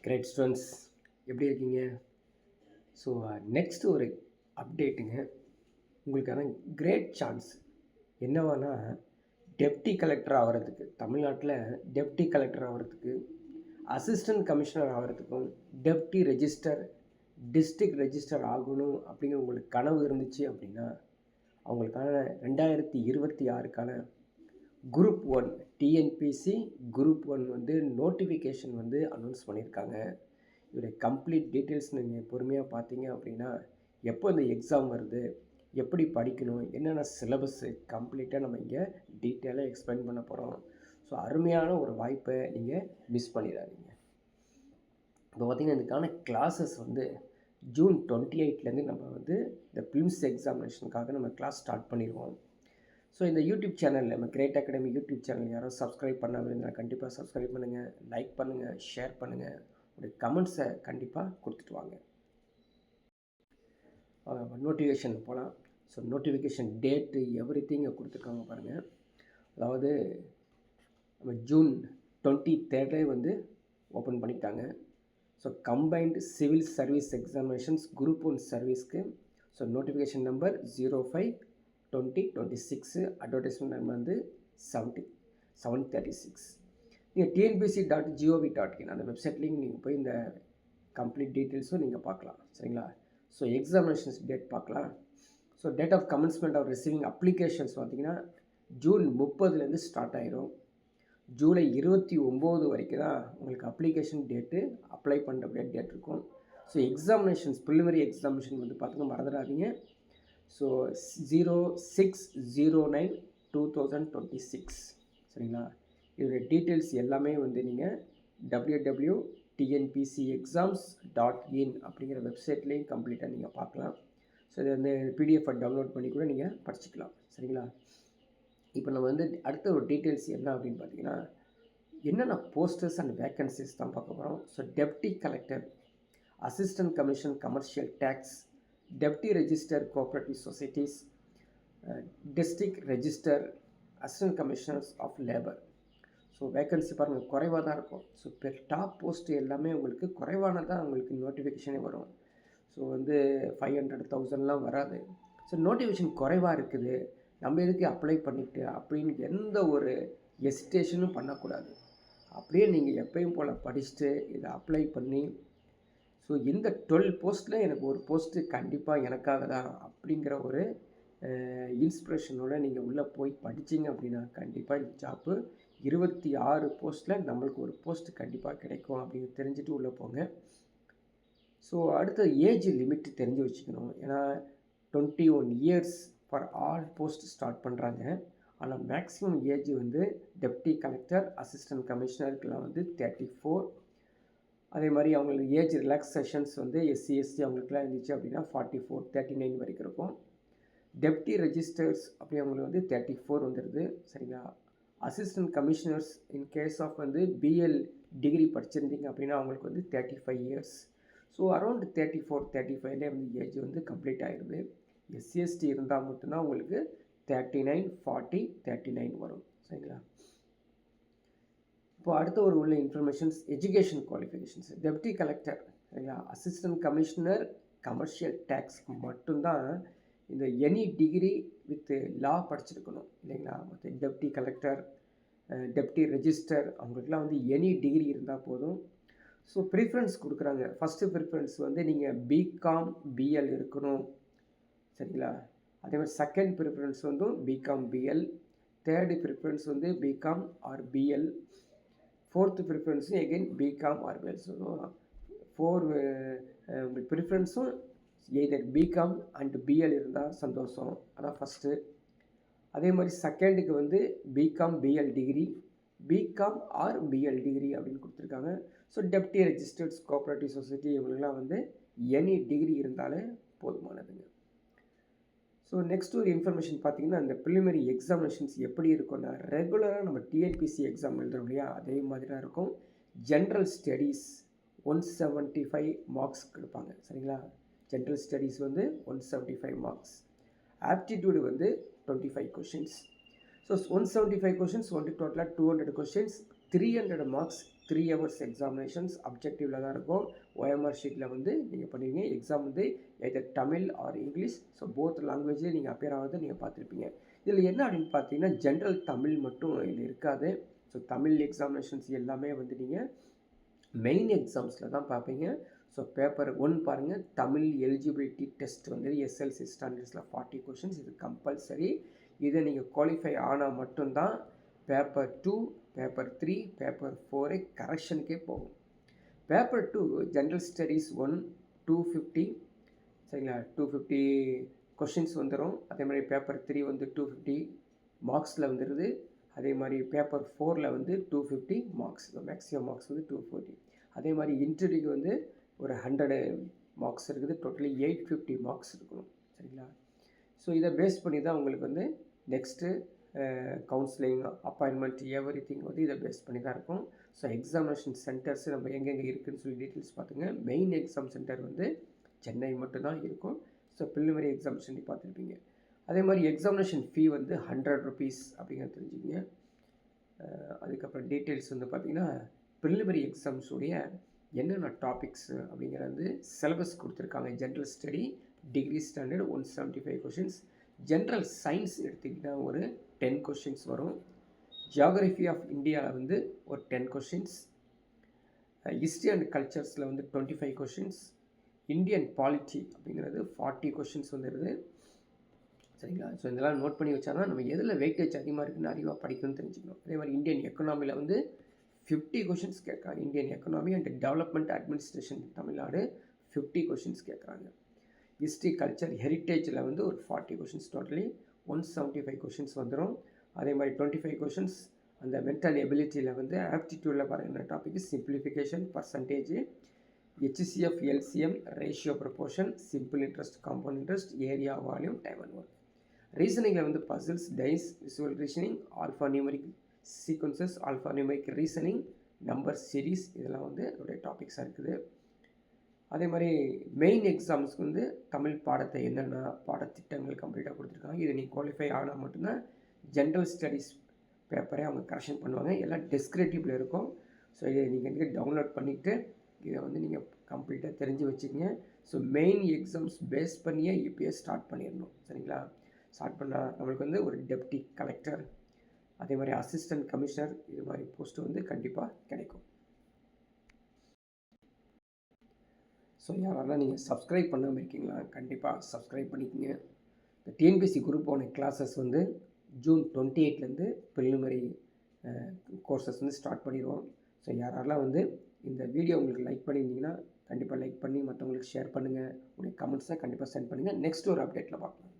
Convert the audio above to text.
Great students எப்படி இருக்கீங்க? So next ஒரு அப்டேட்டுங்க. உங்களுக்கான கிரேட் சான்ஸ் என்னவானா, டெப்டி கலெக்டர் ஆகிறதுக்கு, தமிழ்நாட்டில் டெப்டி கலெக்டர் ஆகிறதுக்கு, அசிஸ்டன்ட் கமிஷனர் ஆகிறதுக்கும், டெப்டி ரெஜிஸ்டர் டிஸ்ட்ரிக்ட் ரெஜிஸ்டர் ஆகணும் அப்படிங்கிற உங்களுக்கு கனவு இருந்துச்சு அப்படின்னா, அவங்களுக்கான 2026க்கான குரூப் 1 டிஎன்பிசி குரூப் 1 வந்து நோட்டிஃபிகேஷன் வந்து அனௌன்ஸ் பண்ணியிருக்காங்க. இதோடைய கம்ப்ளீட் டீட்டெயில்ஸ் நீங்கள் பொறுமையாக பார்த்தீங்க அப்படின்னா, எப்போ இந்த எக்ஸாம் வருது, எப்படி படிக்கணும், என்னென்ன சிலபஸ்ஸு கம்ப்ளீட்டாக நம்ம இங்கே டீட்டெயிலாக எக்ஸ்பிளைன் பண்ண போகிறோம். ஸோ அருமையான ஒரு வாய்ப்பை நீங்கள் மிஸ் பண்ணிடாதீங்க. இப்போ பார்த்திங்கன்னா இதுக்கான கிளாஸஸ் வந்து ஜூன் 28லேருந்து நம்ம வந்து இந்த ப்ரிலிம்ஸ் எக்ஸாமினேஷனுக்காக நம்ம கிளாஸ் ஸ்டார்ட் பண்ணிடுவோம். ஸோ இந்த யூடியூப் சேனலில் நம்ம கிரேட் அகாடமி யூடியூப் சேனல் யாரும் சப்ஸ்கிரைப் பண்ணாமல் இருந்தால் கண்டிப்பாக சப்ஸ்கிரைப் பண்ணுங்கள், லைக் பண்ணுங்கள், ஷேர் பண்ணுங்கள், உங்களுடைய கமெண்ட்ஸை கண்டிப்பாக கொடுத்துட்டு வாங்க. நோட்டிஃபிகேஷன் போகலாம். ஸோ நோட்டிஃபிகேஷன் டேட்டு எவ்ரிதிங் கொடுத்துருக்காங்க பாருங்கள். அதாவது நம்ம ஜூன் 23 வந்து ஓப்பன் பண்ணிட்டாங்க. So combined civil service examinations group 1 சர்வீஸ்க்கு so notification number 05/2026 advertisement number வந்து 736. நீங்கள் tnpc.gov.in அந்த வெப்சைட்லேயும் நீங்கள் போய் இந்த கம்ப்ளீட் டீட்டெயில்ஸும் நீங்கள் பார்க்கலாம். சரிங்களா? ஸோ எக்ஸாமினேஷன்ஸ் டேட் பார்க்கலாம். So date of commencement of receiving applications பார்த்திங்கன்னா ஜூன் 30லேருந்து ஸ்டார்ட் ஆகிரும். ஜூலை 29 வரைக்கும் தான் உங்களுக்கு அப்ளிகேஷன் டேட்டு அப்ளை பண்ணுற டேட் இருக்கும். ஸோ எக்ஸாமினேஷன்ஸ் ப்ரிலிமினரி எக்ஸாமினேஷன் வந்து பார்த்துங்க மறந்துடாதீங்க. ஸோ 06/09/2026 சரிங்களா? இதோடைய டீட்டெயில்ஸ் எல்லாமே வந்து நீங்கள் www.tnpcexams.in அப்படிங்கிற வெப்சைட்லேயும் கம்ப்ளீட்டாக நீங்கள் பார்க்கலாம். ஸோ இதை வந்து பிடிஎஃபை டவுன்லோட் பண்ணி கூட நீங்கள் படிச்சுக்கலாம். சரிங்களா? இப்போ நம்ம வந்து அடுத்த ஒரு டீட்டெயில்ஸ் என்ன அப்படின்னு பார்த்தீங்கன்னா, என்னென்ன போஸ்டர்ஸ் அண்ட் வேக்கன்சிஸ் தான் பார்க்க போகிறோம். So deputy collector, assistant commission commercial tax, deputy register cooperative societies, district register, assistant commissioners of labour. So vacancy பாருங்கள் குறைவாக தான் இருக்கும். ஸோ இப்போ டாப் போஸ்ட் எல்லாமே உங்களுக்கு குறைவானதான் உங்களுக்கு நோட்டிஃபிகேஷனே வரும். ஸோ வந்து 500,000லாம் வராது. ஸோ நோட்டிஃபிகேஷன் குறைவாக இருக்குது, நம்ம எதுக்கு அப்ளை பண்ணிட்டு அப்படின்னு எந்த ஒரு எசிட்டேஷனும் பண்ணக்கூடாது. அப்படியே நீங்கள் எப்பயும் போல் படிச்சுட்டு இதை அப்ளை பண்ணி ஸோ இந்த 12 போஸ்ட்டில் எனக்கு ஒரு போஸ்ட்டு கண்டிப்பாக எனக்காக தான் அப்படிங்கிற ஒரு இன்ஸ்பிரேஷனோடு நீங்கள் உள்ளே போய் படிச்சிங்க அப்படின்னா கண்டிப்பாக இந்த ஜாப்பு 26 போஸ்ட்டில் நம்மளுக்கு ஒரு போஸ்ட்டு கண்டிப்பாக கிடைக்கும் அப்படின்னு தெரிஞ்சுட்டு உள்ளே போங்க. ஸோ அடுத்த ஏஜ் லிமிட் தெரிஞ்சு வச்சுக்கணும். ஏன்னா 21 years for all post start பண்ணுறாங்க. ஆனால் மேக்ஸிமம் ஏஜ் வந்து டெப்டி கலெக்டர், அசிஸ்டன்ட் கமிஷனருக்கெலாம் வந்து 34. அதே மாதிரி அவங்களுக்கு ஏஜ் ரிலாக்ஸேஷன்ஸ் வந்து எஸ்சி எஸ்டி அவங்களுக்குலாம் இருந்துச்சு அப்படின்னா 44, 39 வரைக்கும் இருக்கும். டெப்டி ரெஜிஸ்டர்ஸ் அப்படி அவங்களுக்கு வந்து 34 வந்துடுது. சரிங்களா? Assistant commissioners in case of வந்து பிஎல் டிகிரி படிச்சிருந்தீங்க அப்படின்னா அவங்களுக்கு வந்து 35 இயர்ஸ். ஸோ அரௌண்ட் 34, 35லே வந்து ஏஜ் வந்து கம்ப்ளீட் ஆகிடுது. எஸ்சிஎஸ்டி இருந்தால் மட்டும்தான் உங்களுக்கு 39, 40, 39 வரும். சரிங்களா? இப்போ அடுத்த ஒரு உள்ள informations education qualifications. Deputy collector சரிங்களா, அசிஸ்டன்ட் கமிஷனர் கமர்ஷியல் டேக்ஸ் மட்டும்தான் இந்த எனி டிகிரி வித் லா படிச்சிருக்கணும் இல்லைங்களா? மற்ற டெப்டி கலெக்டர், டெப்டி ரெஜிஸ்டர் அவங்களுக்குலாம் வந்து எனி டிகிரி இருந்தால் போதும். ஸோ ப்ரிஃபரன்ஸ் கொடுக்குறாங்க. ஃபஸ்ட்டு ப்ரிஃபரன்ஸ் வந்து நீங்கள் பிகாம் பிஎல் இருக்கணும். சரிங்களா? அதே மாதிரி செகண்ட் ப்ரிஃபரன்ஸ் வந்து பிகாம் பிஎல், தேர்டு ப்ரிஃபரன்ஸ் வந்து பிகாம் ஆர் பிஎல், ஃபோர்த்து ப்ரிஃபரன்ஸும் again B Com or B L. So 4 ப்ரிஃபரன்ஸும் எய்தர் பிகாம் அண்ட் பிஎல் இருந்தால் சந்தோஷம். அதான் ஃபஸ்ட்டு. அதே மாதிரி செகண்டுக்கு வந்து B Com B L degree, B Com or B L degree அப்படின்னு கொடுத்துருக்காங்க. So deputy registers cooperative society இவங்களுக்குலாம் வந்து எனி டிகிரி இருந்தாலே போதுமானதுங்க. ஸோ நெக்ஸ்ட் ஒரு இன்ஃபர்மேஷன் பார்த்தீங்கன்னா, அந்த ப்ரிலிமினரி எக்ஸாமினேஷன்ஸ் எப்படி இருக்கும்னா ரெகுலராக நம்ம டிஎன்பிசி எக்ஸாம் எழுதுறோம் இல்லையா, அதே மாதிரி தான் இருக்கும். ஜென்ரல் ஸ்டடீஸ் 175 மார்க்ஸ் கொடுப்பாங்க. சரிங்களா? ஜென்ரல் ஸ்டடீஸ் வந்து 175 மார்க்ஸ். ஆப்டிடியூடு வந்து 25 கொஷின்ஸ். ஸோ 175 கொஷின்ஸ் வந்து டோட்டலாக 200 கொஷின்ஸ், 300 மார்க்ஸ் 3 hours எக்ஸாமினேஷன்ஸ் அப்ஜெக்டிவில் தான் இருக்கும். OMR ஷீட்டில் வந்து நீங்கள் பண்ணுவீங்க. எக்ஸாம் வந்து either Tamil or English, so both லாங்குவேஜ்லேயும் நீங்கள் அப்பியர் ஆகிறத நீங்கள் பார்த்துருப்பீங்க. இதில் என்ன அப்படின்னு பார்த்தீங்கன்னா ஜென்ரல் தமிழ் மட்டும் இதில் இருக்காது. ஸோ தமிழ் எக்ஸாமினேஷன்ஸ் எல்லாமே வந்து நீங்கள் மெயின் எக்ஸாம்ஸில் தான் பார்ப்பீங்க. ஸோ பேப்பர் 1 பாருங்கள், தமிழ் எலிஜிபிலிட்டி டெஸ்ட் வந்து SLC ஸ்டாண்டர்ட்ஸில் 40 கொஷின்ஸ், இது கம்பல்சரி. இதை நீங்கள் குவாலிஃபை ஆனால் மட்டும்தான் பேப்பர் 2, பேப்பர் 3, பேப்பர் 4 கரெக்ஷனுக்கே போகும். பேப்பர் 2 ஜென்ரல் ஸ்டடீஸ் 1 250, சரிங்களா, 250 கொஷின்ஸ் வந்துடும். அதே மாதிரி பேப்பர் 3 வந்து 250 மார்க்ஸில் வந்துடுது. அதே மாதிரி பேப்பர் 4 வந்து 250 மார்க்ஸ், மேக்ஸிமம் மார்க்ஸ் வந்து 240. அதே மாதிரி இன்டர்வியூக்கு வந்து ஒரு 100 மார்க்ஸ் இருக்குது. டோட்டலி 850 மார்க்ஸ் இருக்கணும், சரிங்களா. ஸோ இதை பேஸ் பண்ணி தான் உங்களுக்கு வந்து next counselling, appointment, every thing வந்து இதை பேஸ் பண்ணி தான் இருக்கும். ஸோ எக்ஸாமினேஷன் சென்டர்ஸ் நம்ம எங்கெங்கே இருக்குதுன்னு சொல்லி டீட்டெயில்ஸ் பார்த்துங்க. மெயின் எக்ஸாம் சென்டர் வந்து சென்னை மட்டும்தான் இருக்கும். ஸோ ப்ரிலிமினரி எக்ஸாமினேஷன் பார்த்துருப்பீங்க. அதே மாதிரி எக்ஸாமினேஷன் ஃபீ வந்து 100 ருபீஸ் அப்படிங்கிறத தெரிஞ்சுக்கிங்க. அதுக்கப்புறம் டீட்டெயில்ஸ் வந்து பார்த்திங்கன்னா ப்ரிலிமினரி எக்ஸாம்ஸுடைய என்னென்ன டாபிக்ஸு அப்படிங்கிறது சிலபஸ் கொடுத்துருக்காங்க. General study degree standard 175 questions. General science எடுத்திங்கன்னா ஒரு 10 கொஷின்ஸ் வரும். ஜியாகிரஃபி ஆஃப் இந்தியாவில் வந்து ஒரு 10 கொஷின்ஸ். ஹிஸ்ட்ரி அண்ட் கல்ச்சர்ஸில் வந்து 25 கொஷின்ஸ். இந்தியன் பாலிட்டி அப்படிங்கிறது 40 கொஷின்ஸ் வந்துடுது, சரிங்களா. ஸோ இதெல்லாம் நோட் பண்ணி வச்சா தான் நம்ம எதில் வெயிட்டேஜ் அதிகமாக இருக்குதுன்னு அறிவாக படிக்கணும்னு தெரிஞ்சுக்கணும். அதே மாதிரி இந்தியன் எக்கனாமியில் வந்து 50 கொஷின்ஸ் கேட்குறாங்க. Indian economy and development administration Tamil Nadu 50 questions கேட்குறாங்க. ஹிஸ்ட்ரி கல்ச்சர் ஹெரிட்டேஜில் வந்து ஒரு 40 கொஷின்ஸ், டோட்டலி 175 கொஷின்ஸ் வந்துடும். அதே மாதிரி 25 கொஷின்ஸ் அந்த மென்டல் எபிலிட்டியில் வந்து ஆப்டிடியூடில் பாருங்கள் topic simplification, percentage, HCF, LCM, ratio proportion, simple interest, compound interest, area, volume, time and work. ரீசனிங்கில் வந்து puzzles, dice, visual reasoning, alpha numeric sequences, alpha numeric reasoning, number series, இதெல்லாம் வந்து அதோடைய டாபிக்ஸாக இருக்குது. அதே மாதிரி மெயின் எக்ஸாம்ஸ்க்கு வந்து தமிழ் பாடத்தை என்னென்ன பாடத்திட்டங்கள் கம்ப்ளீட்டாக கொடுத்துருக்காங்க. இதை நீங்கள் குவாலிஃபை ஆனால் மட்டும்தான் ஜென்ரல் ஸ்டடீஸ் பேப்பரே அவங்க கரெக்ஷன் பண்ணுவாங்க. எல்லாம் டெஸ்கிரிப்டிவில் இருக்கும். ஸோ இதை நீங்கள் வந்து டவுன்லோட் பண்ணிவிட்டு இதை வந்து நீங்கள் கம்ப்ளீட்டாக தெரிஞ்சு வச்சுக்கோங்க. ஸோ மெயின் எக்ஸாம்ஸ் பேஸ் பண்ணியே இப்போயே ஸ்டார்ட் பண்ணிடணும், சரிங்களா. ஸ்டார்ட் பண்ணால் நம்மளுக்கு வந்து ஒரு டெப்டி கலெக்டர், அதே மாதிரி அசிஸ்டன்ட் கமிஷனர், இது மாதிரி போஸ்ட்டு வந்து கண்டிப்பாக கிடைக்கும். ஸோ யாரெல்லாம் நீங்கள் சப்ஸ்கிரைப் பண்ணாமல் இருக்கீங்களா, கண்டிப்பாக சப்ஸ்கிரைப் பண்ணிக்கோங்க. இந்த டிஎன்பிஎஸ்சி குரூப் 1 கிளாஸஸ் வந்து ஜூன் 28லேருந்து ப்ரிலிமினரி கோர்சஸ் வந்து ஸ்டார்ட் பண்ணிடுவோம். ஸோ யாரெல்லாம் வந்து இந்த வீடியோ உங்களுக்கு லைக் பண்ணியிருந்தீங்கன்னா கண்டிப்பாக லைக் பண்ணி மற்றவங்களுக்கு ஷேர் பண்ணுங்கள். உங்களுடைய கமெண்ட்ஸை கண்டிப்பாக சென்ட் பண்ணுங்கள். நெக்ஸ்ட் ஒரு அப்டேட்டில் பார்க்கலாம்.